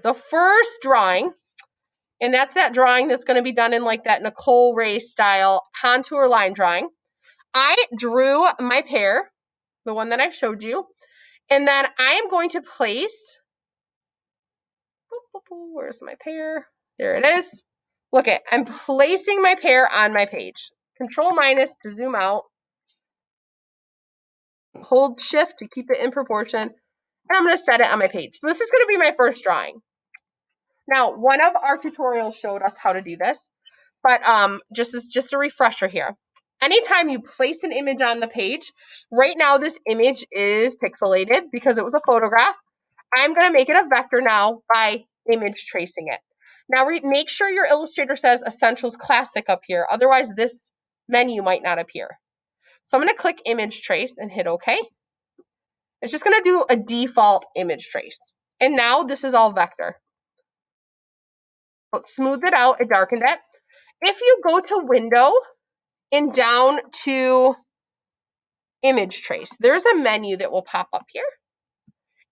The first drawing, and that's that drawing that's going to be done in like that Nicole Ray style contour line drawing. I drew my pear, the one that I showed you, and then I am going to place, where's my pear? There it is. Look it, I'm placing my pear on my page. Control minus to zoom out. Hold shift to keep it in proportion. And I'm going to set it on my page. So this is going to be my first drawing. Now, one of our tutorials showed us how to do this, but just a refresher here. Anytime you place an image on the page, right now this image is pixelated because it was a photograph. I'm going to make it a vector now by image tracing it. Now make sure your Illustrator says Essentials Classic up here, otherwise this menu might not appear. So I'm going to click Image Trace and hit OK. It's just going to do a default image trace. And now this is all vector. It smoothed it out, it darkened it. If you go to Window and down to Image Trace, there's a menu that will pop up here.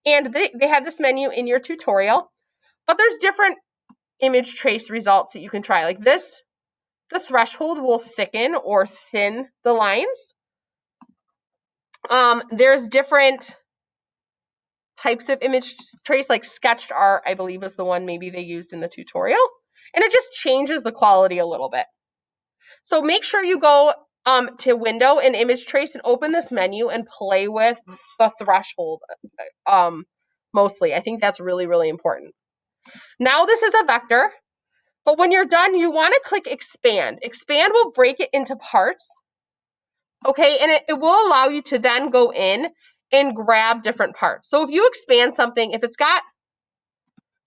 And they have this menu in your tutorial, but there's different image trace results that you can try. Like this, the threshold will thicken or thin the lines. There's different types of image trace, like sketched art, I believe is the one maybe they used in the tutorial. And it just changes the quality a little bit. So make sure you go to Window and Image Trace and open this menu and play with the threshold mostly. I think that's really, really important. Now this is a vector, but when you're done, you want to click Expand. Expand will break it into parts, okay? And it will allow you to then go in and grab different parts. So if you expand something, if it's got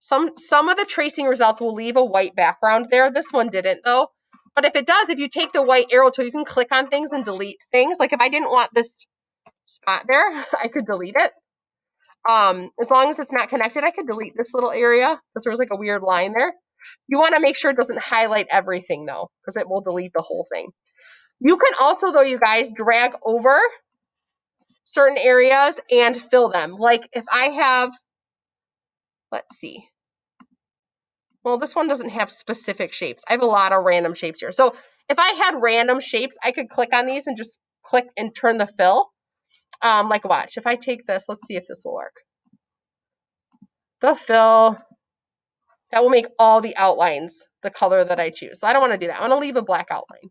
some of the tracing results will leave a white background there. This one didn't though. But if it does, if you take the white arrow tool, you can click on things and delete things. Like if I didn't want this spot there, I could delete it. As long as it's not connected, I could delete this little area because there was like a weird line there. You want to make sure it doesn't highlight everything though, because it will delete the whole thing. You can also, though, you guys, drag over certain areas and fill them. Like if I have, let's see. Well, this one doesn't have specific shapes. I have a lot of random shapes here. So if I had random shapes, I could click on these and just click and turn the fill. Like watch, if I take this, let's see if this will work. The fill, that will make all the outlines the color that I choose. So I don't want to do that. I want to leave a black outline.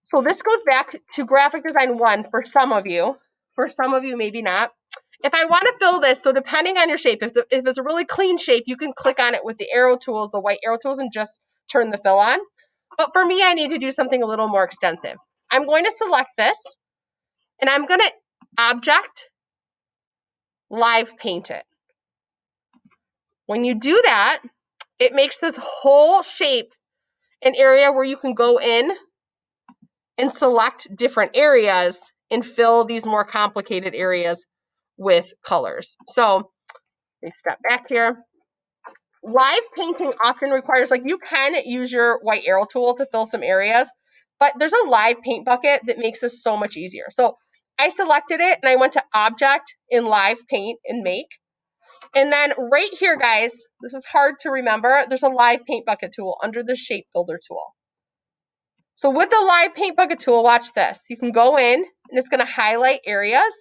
So this goes back to graphic design 1 for some of you. For some of you, maybe not. If I want to fill this, so depending on your shape, if it's a really clean shape, you can click on it with the arrow tools, the white arrow tools, and just turn the fill on. But for me, I need to do something a little more extensive. I'm going to select this, and I'm going to Object, Live Paint it. When you do that, it makes this whole shape an area where you can go in and select different areas and fill these more complicated areas with colors. So let me step back here. Live painting often requires, like you can use your white arrow tool to fill some areas, but there's a live paint bucket that makes this so much easier. So I selected it and I went to Object in Live Paint and Make. And then right here, guys, this is hard to remember, there's a live paint bucket tool under the shape builder tool. So with the live paint bucket tool, watch this. You can go in and it's going to highlight areas.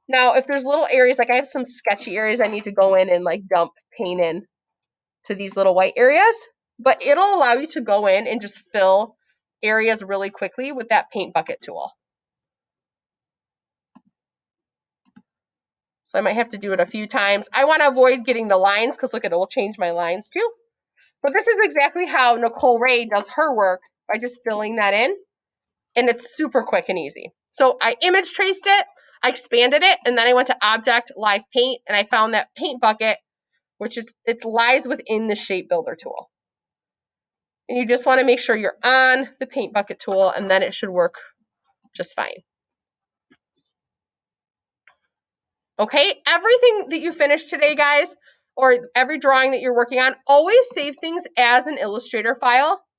Now, if there's little areas, like I have some sketchy areas I need to go in and like dump paint in to these little white areas, but it'll allow you to go in and just fill areas really quickly with that paint bucket tool. So I might have to do it a few times. I want to avoid getting the lines because look, it will change my lines too. But this is exactly how Nicole Ray does her work by just filling that in. And it's super quick and easy. So I image traced it, I expanded it, and then I went to Object, Live Paint, and I found that paint bucket, which is, it lies within the shape builder tool. And you just want to make sure you're on the paint bucket tool, and then it should work just fine. Okay, everything that you finish today, guys, or every drawing that you're working on, always save things as an Illustrator file.